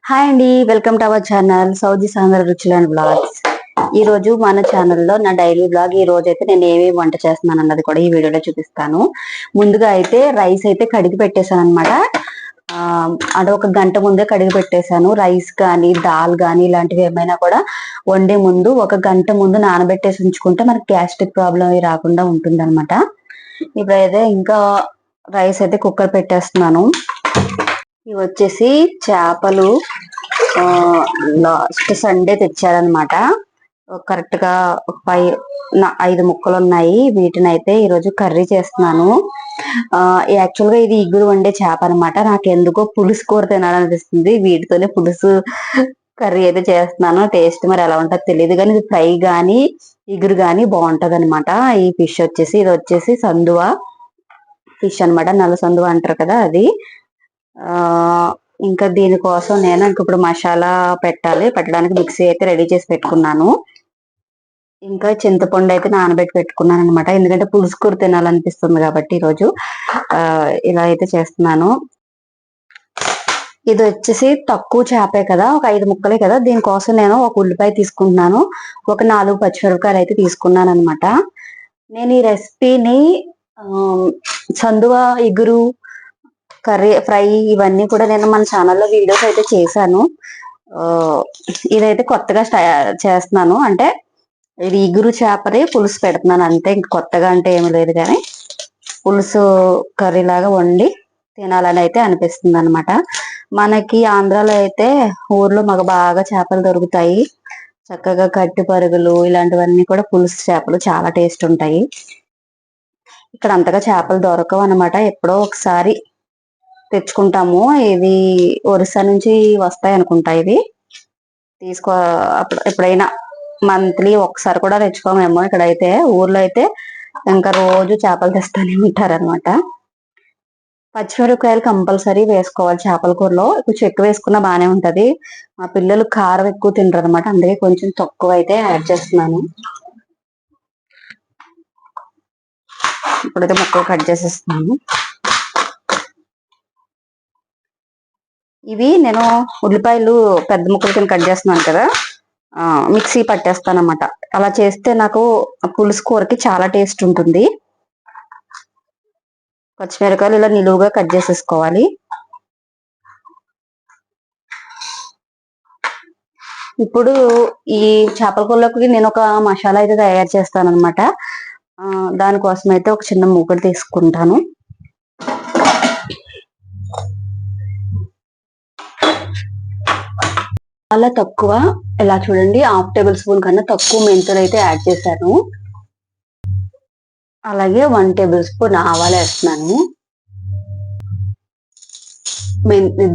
Hi అండి, welcome to our channel Sowji సాంగర్ రుచులు అండ్ బ్లాగ్స్. ఈ రోజు మన ఛానల్లో నా డైలీ బ్లాగ్. ఈ రోజు అయితే నేను ఏమేమి వంట చేస్తున్నాను అన్నది కూడా ఈ వీడియోలో చూపిస్తాను. ముందుగా అయితే రైస్ అయితే కడిగి పెట్టేశాను అనమాట. అంటే ఒక గంట ముందే కడిగి పెట్టేశాను. రైస్ కానీ దాల్ కానీ ఇలాంటివి ఏమైనా కూడా వండే ముందు ఒక గంట ముందు నానబెట్టేసి ఉంచుకుంటే మనకి గ్యాస్ట్రిక్ ప్రాబ్లం అవి రాకుండా ఉంటుంది అనమాట. ఇప్పుడైతే ఇంకా రైస్ అయితే కుక్కర్ పెట్టేస్తున్నాను. ఇవి వచ్చేసి చేపలు లాస్ట్ సండే తెచ్చారనమాట. కరెక్ట్ గా 5 ముక్కలు ఉన్నాయి. వీటిని అయితే ఈరోజు కర్రీ చేస్తున్నాను. యాక్చువల్ గా ఇది ఇగురు వండే చేప అనమాట. నాకు ఎందుకో పులుసు కూర తినాలనిపిస్తుంది. వీటితోనే పులుసు కర్రీ అయితే చేస్తున్నాను. టేస్ట్ మరి ఎలా ఉంటుందో తెలియదు, కానీ ఇది ఫ్రై గానీ ఇగురు గానీ బాగుంటది అనమాట. ఈ ఫిష్ వచ్చేసి ఇది వచ్చేసి సందువ ఫిష్ అనమాట. నల్ల సందువ అంటారు కదా అది. ఇంకా దీనికోసం నేను ఇప్పుడు మసాలా పెట్టడానికి మిక్సీ అయితే రెడీ చేసి పెట్టుకున్నాను. ఇంకా చింతపండు అయితే నానబెట్టి పెట్టుకున్నాను అనమాట. ఎందుకంటే పులుసు కూర తినాలనిపిస్తుంది కాబట్టి ఈరోజు ఇలా అయితే చేస్తున్నాను. ఇది వచ్చేసి తక్కువ చేపే కదా, ఒక 5 ముక్కలే కదా. దీనికోసం నేను ఒక ఉల్లిపాయ తీసుకుంటున్నాను, ఒక 4 పచ్చిమిరపకాయలు అయితే తీసుకున్నాను అనమాట. నేను ఈ రెసిపీని సందువ ఇగురు కర్రీ ఫ్రై ఇవన్నీ కూడా నేను మన ఛానల్లో వీడియోస్ అయితే చేశాను. ఇదైతే కొత్తగా చేస్తున్నాను. అంటే ఇది ఇగురు చేపని పులుసు పెడుతున్నాను అంతే. ఇంక కొత్తగా అంటే ఏమి లేదు, కానీ పులుసు కర్రీ లాగా వండి తినాలని అయితే అనిపిస్తుంది అనమాట. మనకి ఆంధ్రాలో అయితే ఊర్లో మాకు బాగా చేపలు దొరుకుతాయి. చక్కగా కట్టి పరుగులు ఇలాంటివన్నీ కూడా పులుసు చేపలు చాలా టేస్ట్ ఉంటాయి. ఇక్కడ అంతగా చేపలు దొరకవు అనమాట. ఎప్పుడో ఒకసారి తెచ్చుకుంటాము. ఇది ఒరిస్సా నుంచి వస్తాయి అనుకుంటా. ఇవి ఎప్పుడైనా మంత్లీ ఒకసారి కూడా తెచ్చుకోమేమో. ఇక్కడైతే ఊర్లో అయితే ఇంకా రోజు చేపలు తెస్తూనే ఉంటారనమాట. పచ్చిమిరపకాయలు కంపల్సరీ వేసుకోవాలి చేపల కూరలో. కొంచెం ఎక్కువ వేసుకున్నా బాగానే ఉంటది. మా పిల్లలు కారం ఎక్కువ తింటారు అనమాట, అందుకే కొంచెం తక్కువ అయితే యాడ్ చేస్తున్నాను. ఇప్పుడైతే ముక్కలు కట్ చేసేస్తున్నాను. ఇవి నేను ఉల్లిపాయలు పెద్ద ముక్కలు కింద కట్ చేస్తున్నాను కదా, మిక్సీ పట్టేస్తాను అనమాట. అలా చేస్తే నాకు పులుసు కూరకి చాలా టేస్ట్ ఉంటుంది. పచ్చిమిరపకాయలు ఇలా నిలువుగా కట్ చేసేసుకోవాలి. ఇప్పుడు ఈ చేపల కూరలోకి నేను ఒక మసాలా అయితే తయారు చేస్తాను అనమాట. దానికోసం అయితే ఒక చిన్న మూకుడు తీసుకుంటాను. చాలా తక్కువ, ఇలా చూడండి, 1/2 టేబుల్ స్పూన్ కన్నా తక్కువ మెంతులు అయితే యాడ్ చేశాను. అలాగే 1 టేబుల్ స్పూన్ ఆవాలు వేస్తున్నాను.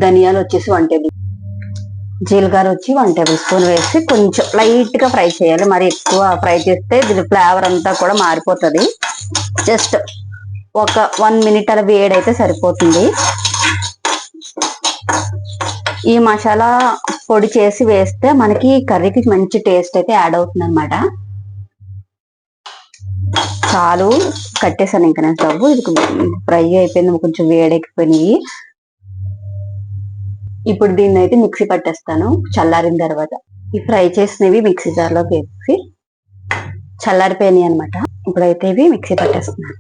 ధనియాలు వచ్చేసి 1 టేబుల్, జీలకర్ర వచ్చి 1 టేబుల్ స్పూన్ వేసి కొంచెం లైట్ గా ఫ్రై చేయాలి. మరి ఎక్కువ ఫ్రై చేస్తే దీని ఫ్లేవర్ అంతా కూడా మారిపోతుంది. జస్ట్ ఒక 1 మినిట్ అలా వేడైతే సరిపోతుంది. ఈ మసాలా పొడి చేసి వేస్తే మనకి కర్రీకి మంచి టేస్ట్ అయితే యాడ్ అవుతుంది అనమాట. చాలు, కట్టేసాను ఇంకా నేను స్టవ్. ఇది ఫ్రై అయిపోయింది, కొంచెం వేడెక్కిపోయినాయి. ఇప్పుడు దీన్ని అయితే మిక్సీ పట్టేస్తాను చల్లారిన తర్వాత. ఈ ఫ్రై చేసినవి మిక్సీ జార్లోకి వేసి చల్లారిపోయినాయి అనమాట. ఇప్పుడైతే ఇవి మిక్సీ పట్టేస్తున్నాను.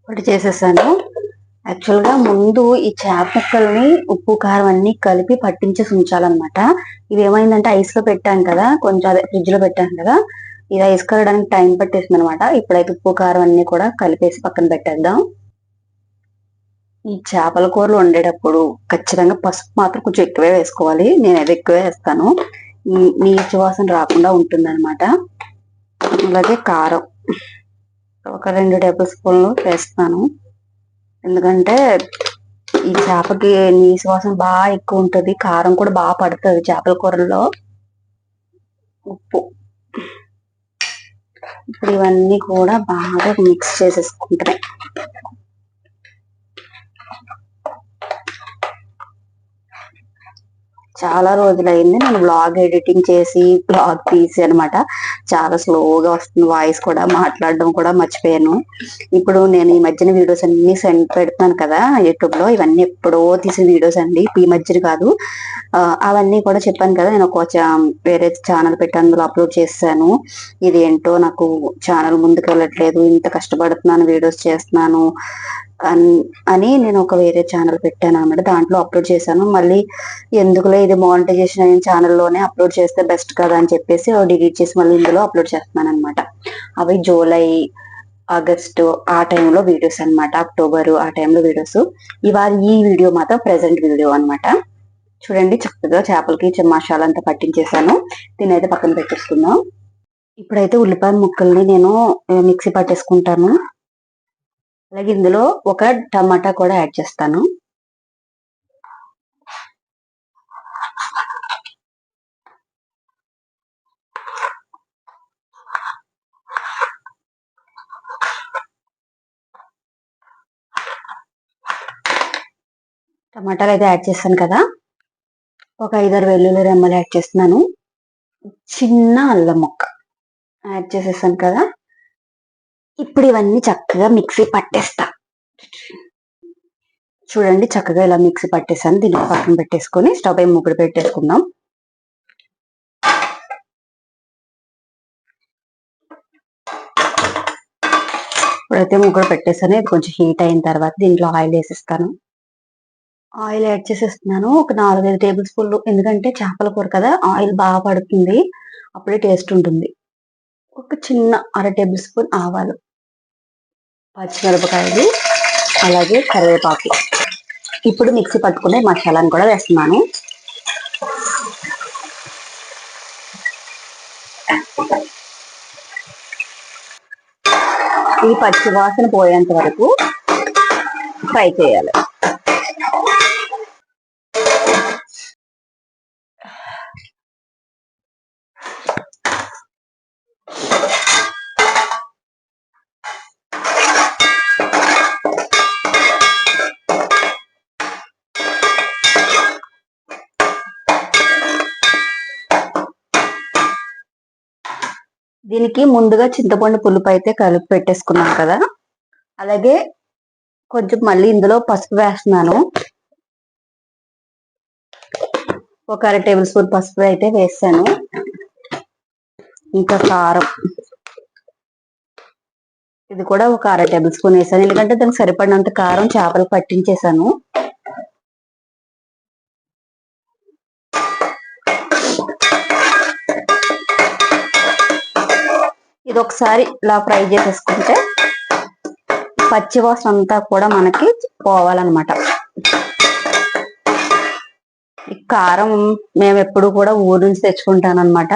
పొడి చేసేసాను. యాక్చువల్ గా ముందు ఈ చేప ముక్కల్ని ఉప్పు కారం అన్ని కలిపి పట్టించేసి ఉంచాలన్నమాట. ఇవి ఏమైందంటే ఐస్ లో పెట్టాను కదా, కొంచెం అదే ఫ్రిడ్జ్ లో పెట్టాను కదా, ఇది ఐస్ కలగడానికి టైం పట్టేసింది అనమాట. ఇప్పుడైతే ఉప్పు కారం అన్ని కూడా కలిపేసి పక్కన పెట్టేద్దాం. ఈ చేపల కూరలు వండేటప్పుడు ఖచ్చితంగా పసుపు మాత్రం కొంచెం ఎక్కువే వేసుకోవాలి. నేను అది ఎక్కువే వేస్తాను, నీచు వాసన రాకుండా ఉంటుంది అనమాట. అలాగే కారం ఒక 2 టేబుల్ స్పూన్లు వేస్తాను. ఎందుకంటే ఈ చేపకి నీసు వాసన బాగా ఎక్కువ ఉంటుంది, కారం కూడా బాగా పడుతుంది చేపల కూరల్లో. ఉప్పు, ఇప్పుడు ఇవన్నీ కూడా బాగా మిక్స్ చేసేసుకుంటాయి. చాలా రోజులైంది నేను బ్లాగ్ ఎడిటింగ్ చేసి బ్లాగ్ తీసి అనమాట. చాలా స్లోగా వస్తుంది వాయిస్ కూడా, మాట్లాడడం కూడా మర్చిపోయాను. ఇప్పుడు నేను ఈ మధ్యన వీడియోస్ అన్ని సెండ్ పెడుతున్నాను కదా యూట్యూబ్ లో, ఇవన్నీ ఎప్పుడో తీసిన వీడియోస్ అండి, ఈ మధ్యన కాదు. అవన్నీ కూడా చెప్పాను కదా, నేను ఒక వేరే ఛానల్ పెట్టి అందులో అప్లోడ్ చేశాను. ఇది ఏంటో నాకు ఛానల్ ముందుకు వెళ్ళట్లేదు, ఇంత కష్టపడుతున్నాను వీడియోస్ చేస్తున్నాను అని నేను ఒక వేరే ఛానల్ పెట్టాను అనమాట. దాంట్లో అప్లోడ్ చేశాను. మళ్ళీ ఎందుకులే ఇది మానిటైజేషన్ అయిన ఛానల్లోనే అప్లోడ్ చేస్తే బెస్ట్ కదా అని చెప్పేసి డిలీట్ చేసి మళ్ళీ ఇందులో అప్లోడ్ చేస్తున్నాను అనమాట. అవి జూలై, ఆగస్టు ఆ టైంలో వీడియోస్ అనమాట, అక్టోబర్ ఆ టైంలో వీడియోస్. ఇవాళ ఈ వీడియో మాత్రం ప్రెసెంట్ వీడియో అనమాట. చూడండి, చక్కగా చేపలకి మసాలా అంతా పట్టించేసాను. దీని అయితే పక్కన పెట్టేసుకుందాం. ఇప్పుడైతే ఉల్లిపాయ ముక్కల్ని నేను మిక్సీ పట్టేసుకుంటాను. అలాగే ఇందులో ఒక టమాటా కూడా యాడ్ చేస్తాను. టమాటాలు అయితే యాడ్ చేస్తాను కదా, ఒక 5-6 వెల్లుల్లి రెమ్మలు యాడ్ చేస్తున్నాను. చిన్న అల్లం ముక్క యాడ్ చేసేసాను కదా. ఇప్పుడు ఇవన్నీ చక్కగా మిక్సీ పట్టేస్తా. చూడండి, చక్కగా ఇలా మిక్సీ పట్టేసాను. దీన్ని పక్కన పెట్టేసుకొని స్టవ్ పై మూకుడు పెట్టేసుకుందాం. ఇప్పుడైతే మూకుడు పెట్టేసాను. ఇది కొంచెం హీట్ అయిన తర్వాత దీంట్లో ఆయిల్ వేసేస్తాను. ఆయిల్ యాడ్ చేసేస్తున్నాను, ఒక 4-5 టేబుల్ స్పూన్లు. ఎందుకంటే చేపల కూర కదా, ఆయిల్ బాగా పడుతుంది, అప్పుడే టేస్ట్ ఉంటుంది. ఒక చిన్న 1/2 టేబుల్ స్పూన్ ఆవాలు, పచ్చిమిరపకాయలు, అలాగే కరివేపాకు. ఇప్పుడు మిక్సీ పట్టుకునే మసాలాను కూడా వేస్తున్నాను. ఈ పచ్చి వాసన పోయేంత వరకు ఫ్రై చేయాలి. దీనికి ముందుగా చింతపండు పులుపు అయితే కలిపి పెట్టేసుకున్నాం కదా, అలాగే కొంచెం మళ్ళీ ఇందులో పసుపు వేస్తున్నాను. ఒక 1/2 టేబుల్ స్పూన్ పసుపు అయితే వేసాను. ఇంకా కారం, ఇది కూడా ఒక 1/2 టేబుల్ స్పూన్ వేసాను, ఎందుకంటే దానికి సరిపడినంత కారం చేపలు పట్టించేసాను. ఇది ఒకసారి ఇలా ఫ్రై చేసేసుకుంటే పచ్చి వాసన అంతా కూడా మనకి పోవాలన్నమాట. ఈ కారం మేము ఎప్పుడు కూడా ఊరు నుంచి తెచ్చుకుంటాను అనమాట.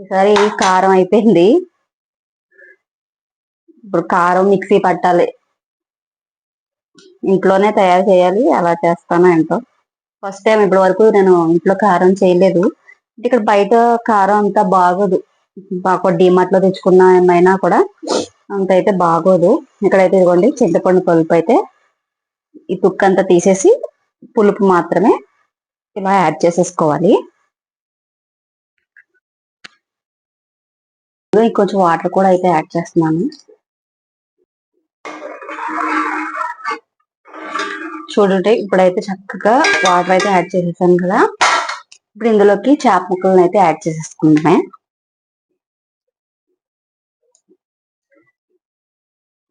ఈసారి కారం అయిపోయింది. ఇప్పుడు కారం మిక్సీ పట్టాలి, ఇంట్లోనే తయారు చేయాలి. ఎలా చేస్తానో ఏంటో, ఫస్ట్ టైం ఇప్పటి వరకు నేను ఇంట్లో కారం చేయలేదు. ఇక్కడ బయట కారం అంతా బాగోదు, బాగా డిమార్ట్ లో తెచ్చుకున్న ఏమైనా కూడా అంత అయితే బాగోదు. ఇక్కడైతే ఇదిగోండి, చింతపండు పులుపు అయితే ఈ తుక్కు అంతా తీసేసి పులుపు మాత్రమే ఇలా యాడ్ చేసేసుకోవాలి. కొంచెం వాటర్ కూడా అయితే యాడ్ చేస్తున్నాను. చూడండి, ఇప్పుడైతే చక్కగా వాటర్ అయితే యాడ్ చేసేసాను కదా. ఇప్పుడు ఇందులోకి చేప ముక్కలను అయితే యాడ్ చేసేసుకుందామే.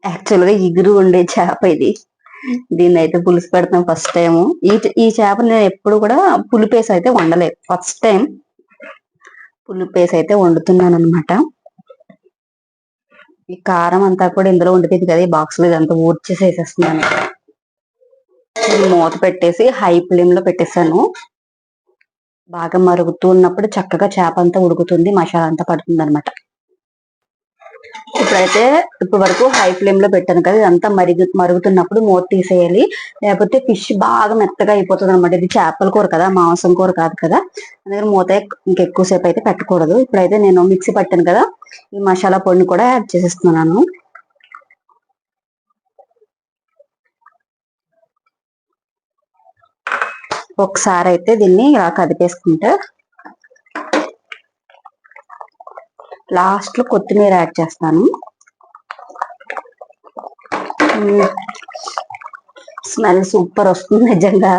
యాక్చువల్గా ఇగురు ఉండే చేప ఇది, దీన్ని అయితే పులుసు పెడతాం ఫస్ట్ టైం. ఈ చేపని నేను ఎప్పుడు కూడా పులిపేసి అయితే వండలేదు, ఫస్ట్ టైం పులిపేసి అయితే వండుతున్నాను అనమాట. ఈ కారం అంతా కూడా ఇందులో ఉండిపోయింది కదా, ఈ బాక్స్ లో ఇదంతా ఊడ్చేసి వేసేస్తున్నాను. మూత పెట్టేసి హై ఫ్లేమ్ లో పెట్టేశాను. బాగా మరుగుతూ ఉన్నప్పుడు చక్కగా చేప అంతా ఉడుకుతుంది, మసాలా అంతా పడుతుంది అనమాట. ఇప్పుడైతే ఇప్పుడు వరకు హై ఫ్లేమ్ లో పెట్టాను కదా, ఇదంతా మరుగుతున్నప్పుడు మూత తీసేయాలి, లేకపోతే ఫిష్ బాగా మెత్తగా అయిపోతుంది అనమాట. ఇది చేపల కూర కదా, మాంసం కూర కాదు కదా, అందుకని మూత ఇంకెక్కువసేపు అయితే పెట్టకూడదు. ఇప్పుడైతే నేను మిక్సీ పట్టాను కదా, ఈ మసాలా పొడిని కూడా యాడ్ చేసేస్తున్నాను. ఒకసారి అయితే దీన్ని ఇలా కదిపేసుకుంటే లాస్ట్ లో కొత్తిమీర యాడ్ చేస్తాను. స్మెల్ సూపర్ వస్తుంది నిజంగా.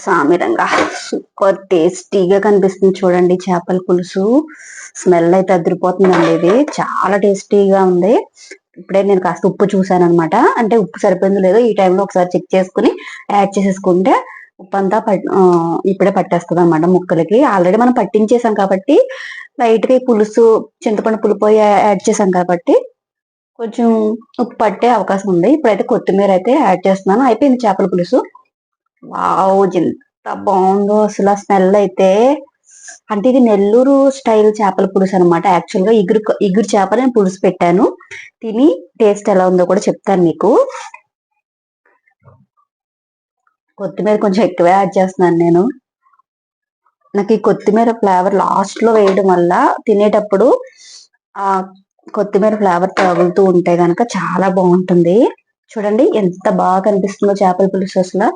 సామిరంగా సూపర్ టేస్టీగా కనిపిస్తుంది చూడండి. చేపల పులుసు స్మెల్ అయితే అదిరిపోతుందండి. ఇది చాలా టేస్టీగా ఉంది. ఇప్పుడే నేను కాస్త ఉప్పు చూసాను అనమాట. అంటే ఉప్పు సరిపోయిందో లేదో ఈ టైంలో ఒకసారి చెక్ చేసుకుని యాడ్ చేసేసుకుంటే ఉప్పు అంతా ఇప్పుడే పట్టేస్తుంది అనమాట ముక్కలకి. ఆల్రెడీ మనం పట్టించేసాం కాబట్టి లైట్ గా పులుసు చింతపండు పులుపు యాడ్ చేసాం కాబట్టి కొంచెం ఉప్పు పట్టే అవకాశం ఉంది. ఇప్పుడైతే కొత్తిమీర అయితే యాడ్ చేస్తున్నాను. అయిపోయింది చేపల పులుసు. వావ్, ఎంత బాగుందో అసలు. స్మెల్ అయితే అంటే ఇది నెల్లూరు స్టైల్ చేపల పులుసు అనమాట. యాక్చువల్ గా ఇగురు చేప నేను పులుసు పెట్టాను. తిని టేస్ట్ ఎలా ఉందో కూడా చెప్తాను మీకు. కొత్తిమీర కొంచెం ఎక్కువే యాడ్ చేస్తున్నాను నేను. నాకు ఈ కొత్తిమీర ఫ్లేవర్ లాస్ట్ లో వేయడం వల్ల తినేటప్పుడు ఆ కొత్తిమీర ఫ్లేవర్ తగులుతూ ఉంటే గనక చాలా బాగుంటుంది. చూడండి ఎంత బాగా కనిపిస్తుందో చేపల పులుసు. అసలు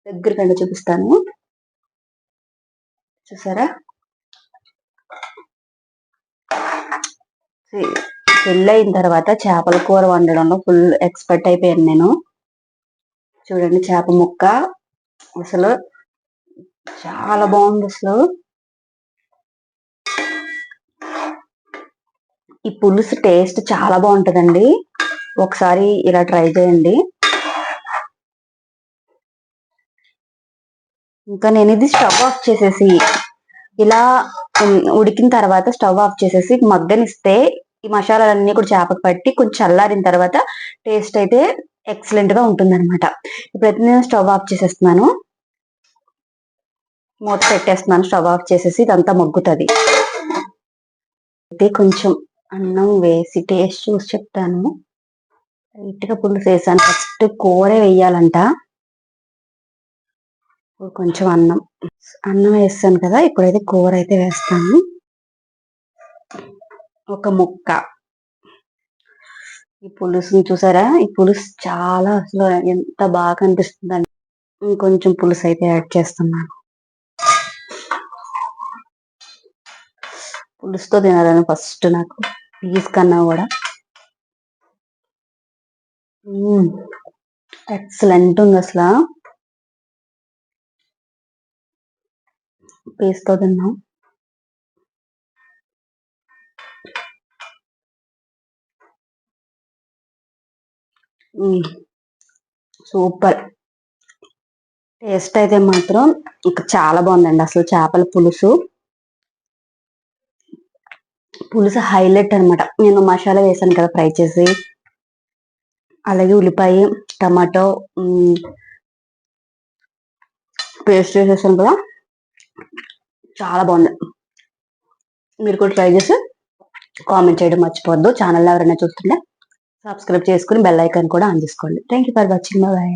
దగ్గరకండి చూపిస్తాను, చూసారా? పెళ్ళైన తర్వాత చేపల కూర వండడంలో ఫుల్ ఎక్స్పర్ట్ అయిపోయాను నేను. చూడండి చేప ముక్క అసలు చాలా బాగుంది. అసలు ఈ పులుసు టేస్ట్ చాలా బాగుంటదండి. ఒకసారి ఇలా ట్రై చేయండి. ఇంకా నేను ఇది స్టవ్ ఆఫ్ చేసేసి ఇలా ఉడికిన తర్వాత స్టవ్ ఆఫ్ చేసేసి మగ్గనిస్తే ఈ మసాలాలన్నీ కూడా చేపకు పట్టి కొంచెం చల్లారిన తర్వాత టేస్ట్ అయితే ఎక్సలెంట్ గా ఉంటుంది అనమాట. ఇప్పుడైతే నేను స్టవ్ ఆఫ్ చేసేస్తున్నాను, మూత పెట్టేస్తున్నాను. స్టవ్ ఆఫ్ చేసేసి ఇదంతా మగ్గుతుంది. అయితే కొంచెం అన్నం వేసి టేస్ట్ చూసి చెప్తాను. లైట్ గా పులుసు వేసాను. ఫస్ట్ కూర వేయాలంట. కొంచెం అన్నం వేస్తాను కదా. ఇప్పుడైతే కూర అయితే వేస్తాను. ఒక ముక్క ఈ పులుసుని చూసారా? ఈ పులుసు చాలా అసలు ఎంత బాగా కనిపిస్తుందండి. ఇంకొంచెం పులుసు అయితే యాడ్ చేస్తున్నాను. పులుసుతో తినాలని ఫస్ట్ నాకు పీస్ కన్నా కూడా. ఎక్సలెంట్ ఉంది అసలు. పీస్తో తిన్నాం. సూపర్ టేస్ట్ అయితే మాత్రం ఇంకా చాలా బాగుందండి. అసలు చేపల పులుసు హైలైట్ అనమాట. నేను మసాలా వేసాను కదా ఫ్రై చేసి, అలాగే ఉల్లిపాయ టమాటో పేస్ట్ చేసేసాను కదా, చాలా బాగుంది. మీరు కూడా ట్రై చేసి కామెంట్ చేయడం మర్చిపోవద్దు. ఛానల్ ఎవరైనా చూస్తుంటే సబ్స్క్రైబ్ చేసుకుని బెల్ ఐకాన్ కూడా ఆన్ చేసుకోండి. Thank you for watching. Bye.